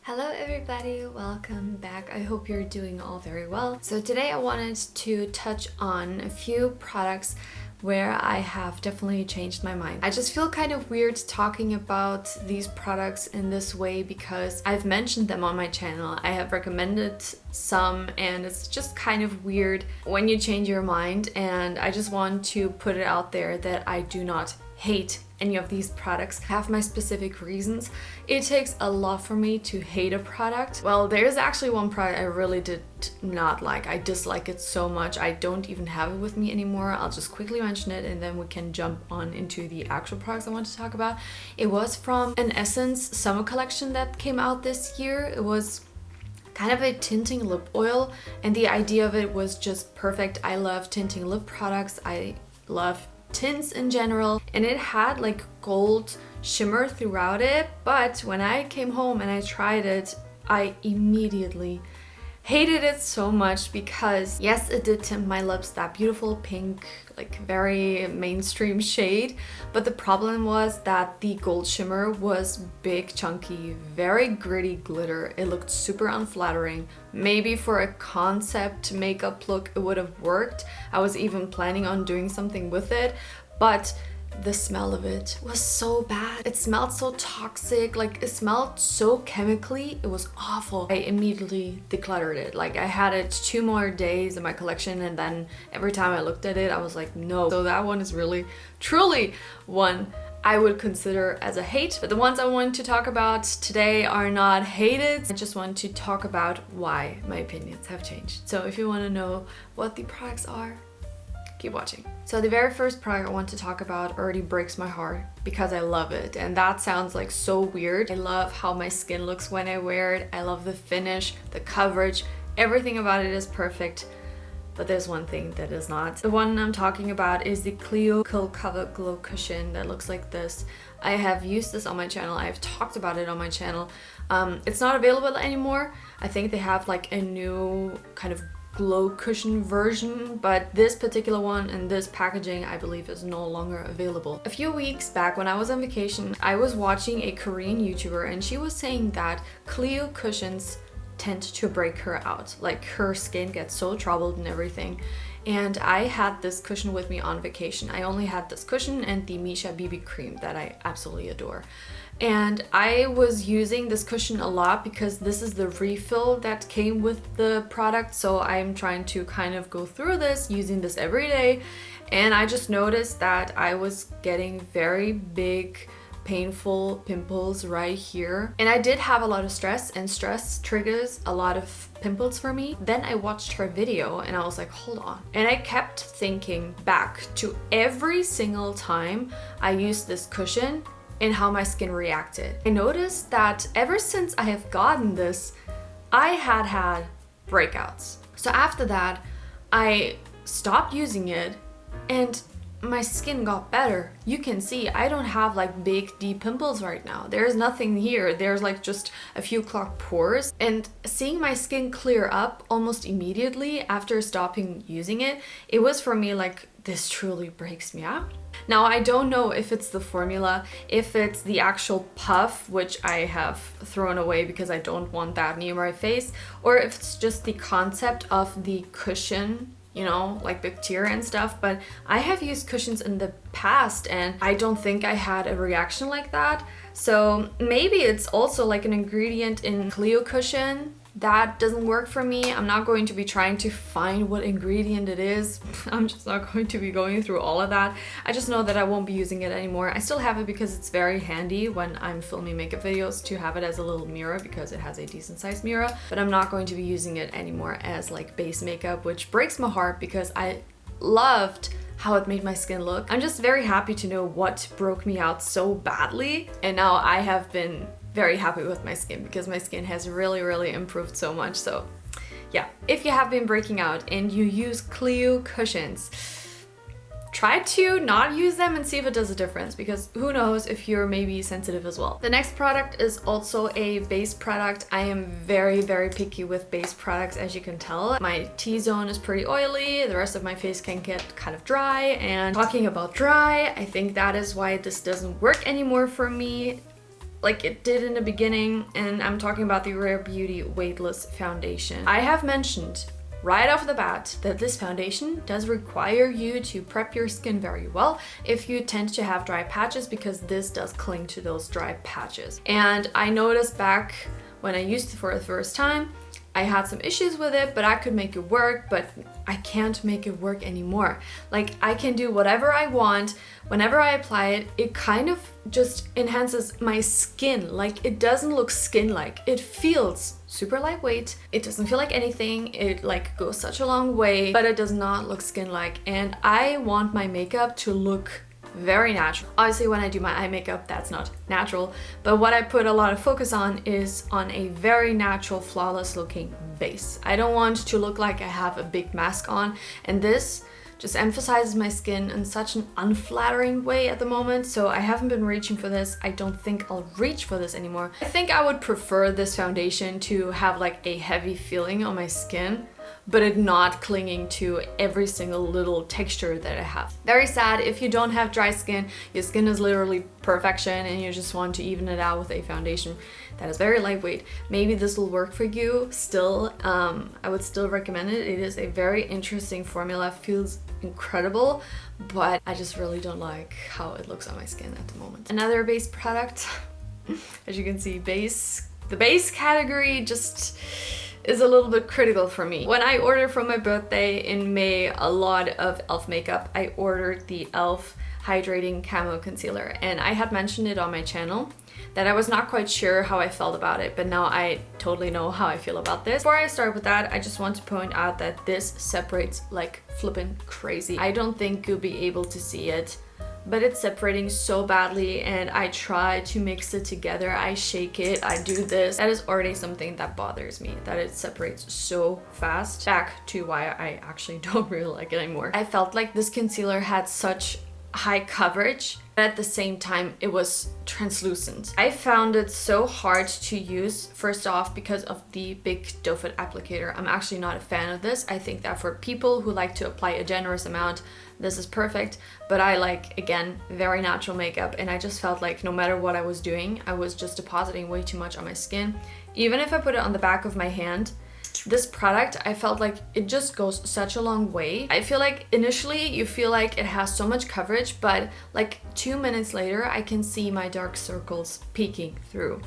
Hello everybody, welcome back. I hope you're doing all very well. So today I wanted to touch on a few products where I have definitely changed my mind. I just feel kind of weird talking about these products in this way because I've mentioned them on my channel. I have recommended some and it's just kind of weird when you change your mind, and I just want to put it out there that I do not hate any of these products. I have my specific reasons. It takes a lot for me to hate a product. Well, there's actually one product I really did not like. I dislike it so much. I don't even have it with me anymore. I'll just quickly mention it and then we can jump on into the actual products I want to talk about. It was from an Essence summer collection that came out this year. It was kind of a tinting lip oil and the idea of it was just perfect. I love tinting lip products. I love tints in general, and it had like gold shimmer throughout it, but when I came home and I tried it, I immediately hated it so much because yes, it did tint my lips that beautiful pink, like very mainstream shade, but the problem was that the gold shimmer was big, chunky, very gritty glitter. It looked super unflattering. Maybe for a concept makeup look it would have worked. I was even planning on doing something with it, but the smell of it was so bad. It smelled so toxic, like it smelled so chemically. It was awful. I immediately decluttered it. Like I had it 2 more days in my collection and then every time I looked at it, I was like, no. So that one is really, truly one I would consider as a hate. But the ones I want to talk about today are not hated. I just want to talk about why my opinions have changed. So if you want to know what the products are, keep watching. So the very first product I want to talk about already breaks my heart because I love it, and that sounds like so weird. I love how my skin looks when I wear it. I love the finish, the coverage, everything about it is perfect. But there's one thing that is not. The one I'm talking about is the Cleo Cushion that looks like this. I have used this on my channel. I've talked about it on my channel. It's not available anymore. I think they have like a new kind of glow cushion version, but this particular one and this packaging I believe is no longer available. A few weeks back when I was on vacation, I was watching a Korean YouTuber and she was saying that Cleo cushions tend to break her out, like her skin gets so troubled and everything. And I had this cushion with me on vacation. I only had this cushion and the Misha BB cream that I absolutely adore. And I was using this cushion a lot because this is the refill that came with the product. So I'm trying to kind of go through this, using this every day. And I just noticed that I was getting very big, painful pimples right here. And I did have a lot of stress, and stress triggers a lot of pimples for me. Then I watched her video and I was like, hold on. And I kept thinking back to every single time I used this cushion and how my skin reacted. I noticed that ever since I have gotten this, I had breakouts. So after that, I stopped using it and my skin got better. You can see I don't have like big deep pimples right now. There's nothing here. There's like just a few clogged pores, and seeing my skin clear up almost immediately after stopping using it, it was for me like, this truly breaks me out. Now I don't know if it's the formula, if it's the actual puff, which I have thrown away because I don't want that near my face, or if it's just the concept of the cushion, you know, like bacteria and stuff. But I have used cushions in the past and I don't think I had a reaction like that. So maybe it's also like an ingredient in Cleo Cushion that doesn't work for me. I'm not going to be trying to find what ingredient it is. I'm just not going to be going through all of that. I just know that I won't be using it anymore. I still have it because it's very handy when I'm filming makeup videos to have it as a little mirror because it has a decent sized mirror, but I'm not going to be using it anymore as like base makeup, which breaks my heart because I loved how it made my skin look. I'm just very happy to know what broke me out so badly, and now I have been very happy with my skin because my skin has really improved so much. So yeah, if you have been breaking out and you use Cleo cushions, try to not use them and see if it does a difference, because who knows if you're maybe sensitive as well. The next product is also a base product. I am very picky with base products, as you can tell. My T-zone is pretty oily, the rest of my face can get kind of dry, and talking about dry, I think that is why this doesn't work anymore for me. like it did in the beginning, and I'm talking about the Rare Beauty Weightless Foundation. I have mentioned right off the bat that this foundation does require you to prep your skin very well if you tend to have dry patches, because this does cling to those dry patches. And I noticed back when I used it for the first time, I had some issues with it, but I could make it work, but I can't make it work anymore. Like, I can do whatever I want. Whenever I apply it, it kind of just enhances my skin. Like, it doesn't look skin-like. It feels super lightweight. It doesn't feel like anything. It like goes such a long way, but it does not look skin-like. And I want my makeup to look very natural. Obviously, when I do my eye makeup, that's not natural, but what I put a lot of focus on is on a very natural, flawless looking base. I don't want to look like I have a big mask on, and this just emphasizes my skin in such an unflattering way at the moment, so I haven't been reaching for this. I don't think I'll reach for this anymore. I think I would prefer this foundation to have like a heavy feeling on my skin, but it not clinging to every single little texture that I have. Very sad if you don't have dry skin, your skin is literally perfection and you just want to even it out with a foundation that is very lightweight. Maybe this will work for you still. I would still recommend it. It is a very interesting formula, feels incredible, but I just really don't like how it looks on my skin at the moment. Another base product, as you can see, the base category just is a little bit critical for me. When I ordered for my birthday in May a lot of e.l.f. makeup, I ordered the e.l.f. Hydrating Camo Concealer, and I had mentioned it on my channel that I was not quite sure how I felt about it, but now I totally know how I feel about this. Before I start with that, I just want to point out that this separates like flippin' crazy. I don't think you'll be able to see it, but it's separating so badly, and I try to mix it together. I shake it, I do this. That is already something that bothers me, that it separates so fast. Back to why I actually don't really like it anymore. I felt like this concealer had such high coverage, but at the same time it was translucent. I found it so hard to use, first off because of the big doe foot applicator. I'm actually not a fan of this. I think that for people who like to apply a generous amount, this is perfect, but I like, again, very natural makeup, and I just felt like no matter what I was doing, I was just depositing way too much on my skin. Even if I put it on the back of my hand, this product, I felt like it just goes such a long way. I feel like initially you feel like it has so much coverage, but like 2 minutes later, I can see my dark circles peeking through.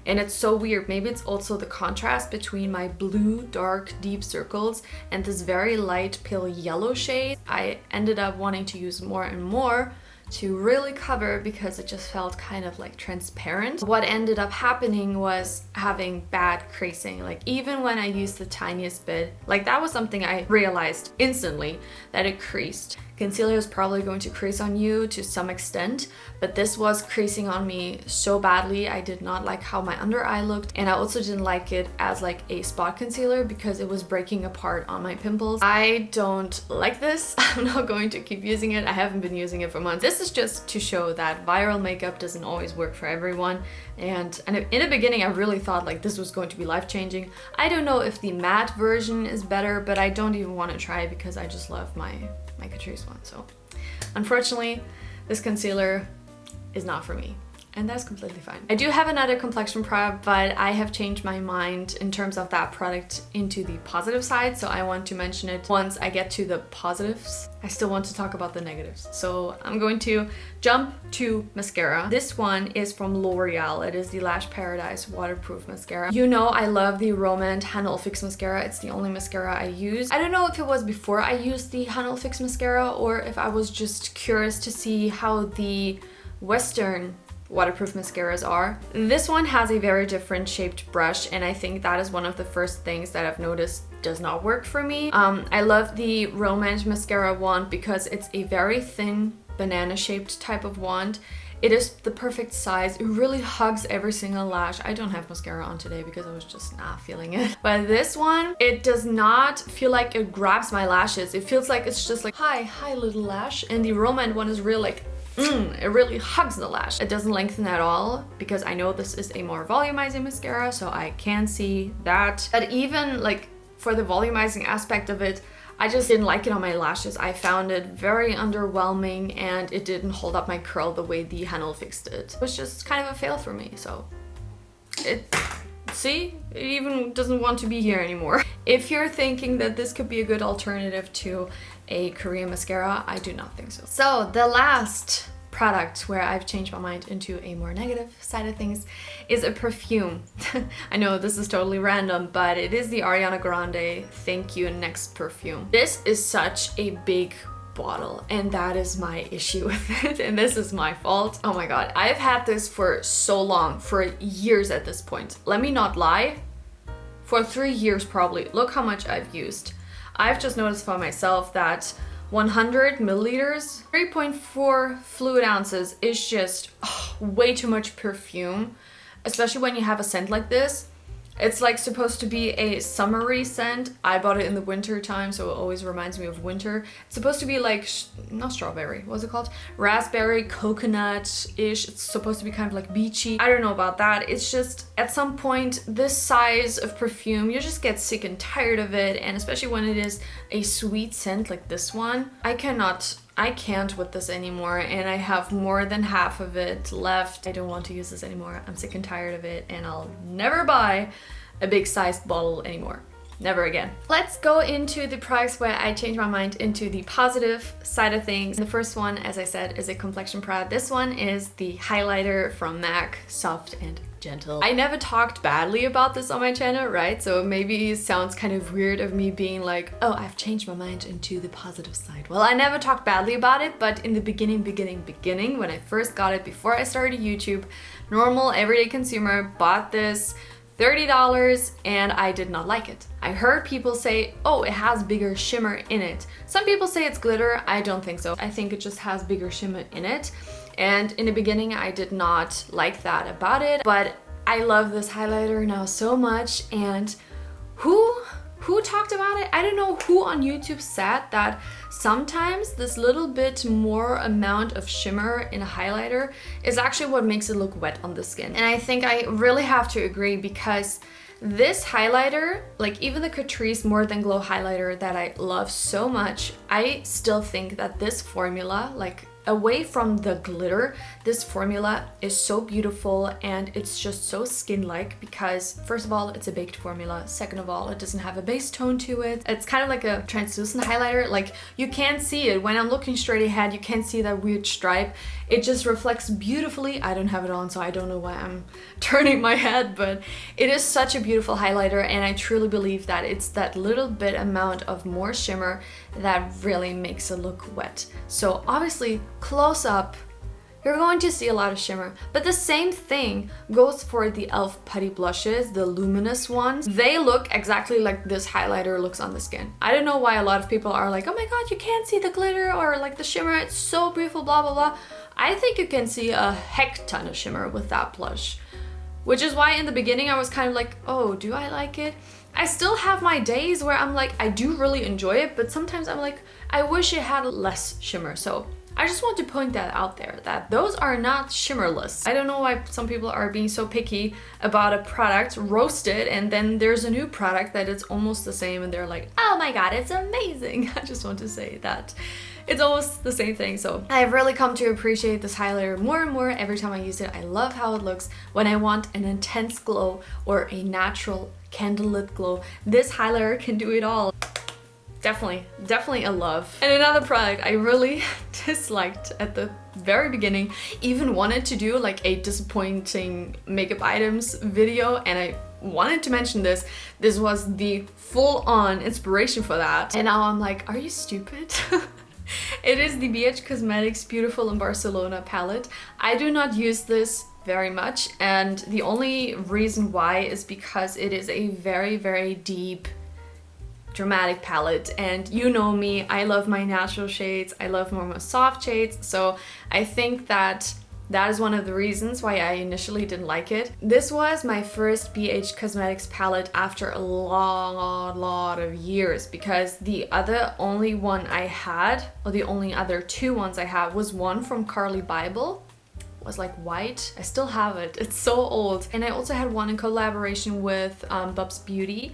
And it's so weird. Maybe it's also the contrast between my blue, dark, deep circles and this very light pale yellow shade. I ended up wanting to use more and more to really cover because it just felt kind of like transparent. What ended up happening was having bad creasing. Like even when I used the tiniest bit, like that was something I realized instantly, that it creased. Concealer is probably going to crease on you to some extent, but this was creasing on me so badly. I did not like how my under eye looked, and I also didn't like it as like a spot concealer because it was breaking apart on my pimples. I don't like this. I'm not going to keep using it. I haven't been using it for months. This is just to show that viral makeup doesn't always work for everyone, and in the beginning I really thought like this was going to be life-changing. I don't know if the matte version is better, but I don't even want to try it because I just love my Catrice one. So unfortunately, this concealer is not for me, and that's completely fine. I do have another complexion product, but I have changed my mind in terms of that product into the positive side, so I want to mention it once I get to the positives. I still want to talk about the negatives, so I'm going to jump to mascara. This one is from L'Oreal. It is the Lash Paradise Waterproof Mascara. You know I love the Romand Hanul Fix Mascara. It's the only mascara I use. I don't know if it was before I used the Hanul Fix Mascara or if I was just curious to see how the Western waterproof mascaras are. This one has a very different shaped brush, and I think that is one of the first things that I've noticed does not work for me. I love the Romand mascara wand because it's a very thin banana shaped type of wand. It is the perfect size. It really hugs every single lash. I don't have mascara on today because I was just not feeling it. But this one, it does not feel like it grabs my lashes. It feels like it's just like, hi little lash. And the Romand one is real like, it really hugs the lash. It doesn't lengthen at all because I know this is a more volumizing mascara, so I can see that. But even like for the volumizing aspect of it, I just didn't like it on my lashes. I found it very underwhelming and it didn't hold up my curl the way the Handle Fix did. It was just kind of a fail for me, so see, it even doesn't want to be here anymore. If you're thinking that this could be a good alternative to a Korean mascara, I do not think so. So the last product where I've changed my mind into a more negative side of things is a perfume. I know this is totally random, but it is the Ariana Grande Thank You Next perfume. This is such a big bottle and that is my issue with it, and this is my fault. Oh my god, I've had this for so long, for years at this point. Let me not lie, for 3 years probably. Look how much I've used. I've just noticed for myself that 100 milliliters, 3.4 fluid ounces is just way too much perfume, especially when you have a scent like this. It's like supposed to be a summery scent. I bought it in the winter time, so it always reminds me of winter. It's supposed to be like, not strawberry, what's it called? Raspberry, coconut-ish. It's supposed to be kind of like beachy. I don't know about that. It's just, at some point, this size of perfume, you just get sick and tired of it. And especially when it is a sweet scent like this one, I can't with this anymore, and I have more than half of it left. I don't want to use this anymore. I'm sick and tired of it, and I'll never buy a big sized bottle anymore. Never again. Let's go into the products where I changed my mind into the positive side of things. The first one, as I said, is a complexion product. This one is the highlighter from MAC, Soft and Gentle. I never talked badly about this on my channel, right? So maybe it sounds kind of weird of me being like, oh, I've changed my mind into the positive side. Well, I never talked badly about it, but in the beginning, when I first got it, before I started YouTube, normal everyday consumer bought this $30 and I did not like it. I heard people say, oh, it has bigger shimmer in it. Some people say it's glitter. I don't think so. I think it just has bigger shimmer in it. And in the beginning, I did not like that about it, but I love this highlighter now so much. And who talked about it? I don't know who on YouTube said that sometimes this little bit more amount of shimmer in a highlighter is actually what makes it look wet on the skin. And I think I really have to agree, because this highlighter, like even the Catrice More Than Glow highlighter that I love so much, I still think that this formula, like away from the glitter, this formula is so beautiful and it's just so skin-like, because first of all, it's a baked formula. Second of all, it doesn't have a base tone to it. It's kind of like a translucent highlighter. Like you can't see it. When I'm looking straight ahead, you can't see that weird stripe. It just reflects beautifully. I don't have it on, so I don't know why I'm turning my head, but it is such a beautiful highlighter, and I truly believe that it's that little bit amount of more shimmer that really makes it look wet. So obviously, close up, you're going to see a lot of shimmer, but the same thing goes for the e.l.f. putty blushes, the luminous ones. They look exactly like this highlighter looks on the skin. I don't know why a lot of people are like, oh my god, you can't see the glitter or like the shimmer, it's so beautiful, blah blah blah. I think you can see a heck ton of shimmer with that blush, which is why in the beginning I was kind of like, oh, do I like it? I still have my days where I'm like, I do really enjoy it, but sometimes I'm like, I wish it had less shimmer. So I just want to point that out there, that those are not shimmerless. I don't know why some people are being so picky about a product, roast it, and then there's a new product that it's almost the same and they're like, oh my god, it's amazing. I just want to say that it's almost the same thing. So I've really come to appreciate this highlighter more and more every time I use it. I love how it looks when I want an intense glow or a natural candlelit glow. This highlighter can do it all. Definitely a love. And another product I really disliked at the very beginning, even wanted to do like a disappointing makeup items video, and I wanted to mention this. This was the full-on inspiration for that. And now I'm like, are you stupid? It is the BH Cosmetics Beautiful in Barcelona palette. I do not use this very much, and the only reason why is because it is a very deep, dramatic palette, and you know me, I love my natural shades, I love more soft shades, so I think that that is one of the reasons why I initially didn't like it. This was my first BH Cosmetics palette after a lot of years, because the only one I had, or the only other two ones I had, was one from Carly Bible. It was like white. I still have it. It's so old. And I also had one in collaboration with Bubs Beauty.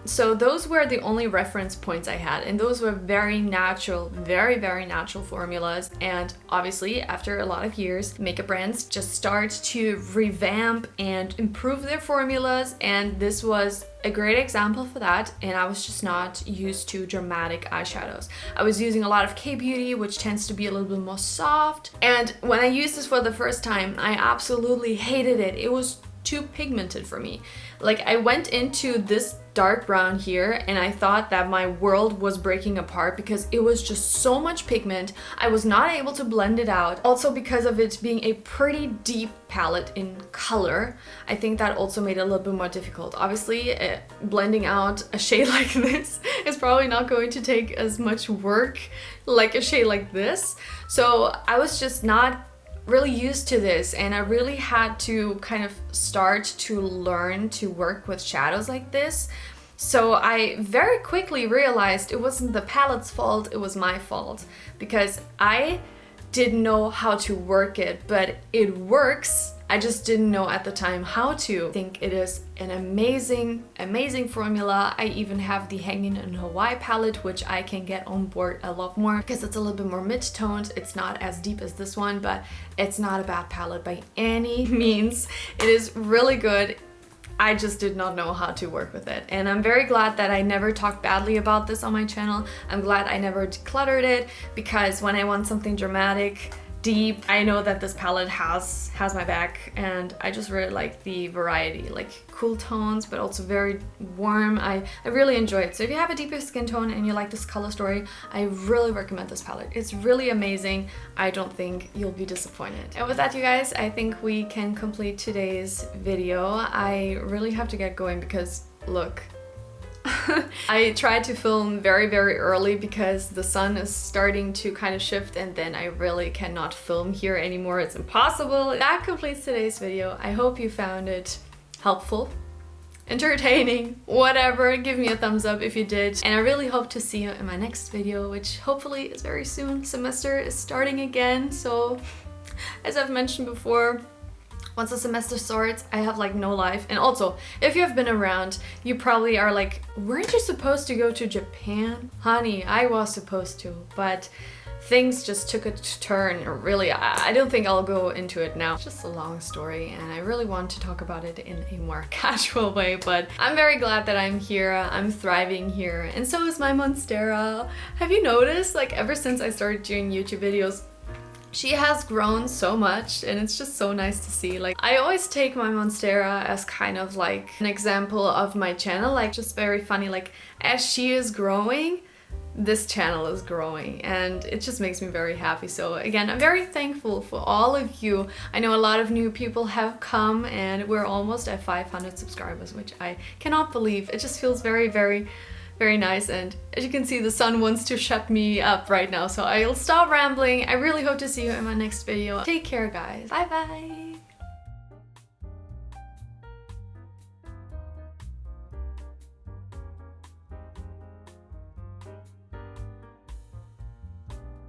So those were the only reference points I had, and those were very natural, very, very natural formulas. And obviously after a lot of years, makeup brands just start to revamp and improve their formulas, and this was a great example for that. And I was just not used to dramatic eyeshadows. I was using a lot of K-Beauty, which tends to be a little bit more soft, and when I used this for the first time, I absolutely hated it. It was too pigmented for me. Like, I went into this dark brown here and I thought that my world was breaking apart because it was just so much pigment. I was not able to blend it out. Also, because of it being a pretty deep palette in color, I think that also made it a little bit more difficult. Obviously, blending out a shade like this is probably not going to take as much work like a shade like this. So I was just not really used to this, and I really had to kind of start to learn to work with shadows like this. So I very quickly realized it wasn't the palette's fault, it was my fault, because I didn't know how to work it, but it works. I just didn't know at the time how to. I think it is an amazing, amazing formula. I even have the Hanging in Hawaii palette, which I can get on board a lot more because it's a little bit more mid-toned. It's not as deep as this one, but it's not a bad palette by any means. It is really good. I just did not know how to work with it. And I'm very glad that I never talked badly about this on my channel. I'm glad I never decluttered it, because when I want something dramatic, deep, I know that this palette has my back, and I just really like the variety, like cool tones but also very warm. I really enjoy it. So if you have a deeper skin tone and you like this color story, I really recommend this palette. It's really amazing. I don't think you'll be disappointed. And with that, you guys, I think we can complete today's video. I really have to get going because look, I tried to film very, very early because the sun is starting to kind of shift, and then I really cannot film here anymore. It's impossible. That completes today's video. I hope you found it helpful, entertaining, whatever. Give me a thumbs up if you did. And I really hope to see you in my next video, which hopefully is very soon. Semester is starting again, so as I've mentioned before, once the semester starts, I have like no life. And also, if you have been around, you probably are like, weren't you supposed to go to Japan? Honey, I was supposed to, but things just took a turn. Really, I don't think I'll go into it now. It's just a long story, and I really want to talk about it in a more casual way, but I'm very glad that I'm here. I'm thriving here, and so is my Monstera. Have you noticed, like, ever since I started doing YouTube videos, she has grown so much, and it's just so nice to see. Like, I always take my Monstera as kind of like an example of my channel, like just very funny, like as she is growing, this channel is growing, and it just makes me very happy. So again, I'm very thankful for all of you. I know a lot of new people have come, and we're almost at 500 subscribers, which I cannot believe. It just feels very, very, very nice. And as you can see, the sun wants to shut me up right now, so I'll stop rambling. I really hope to see you in my next video. Take care, guys. Bye bye.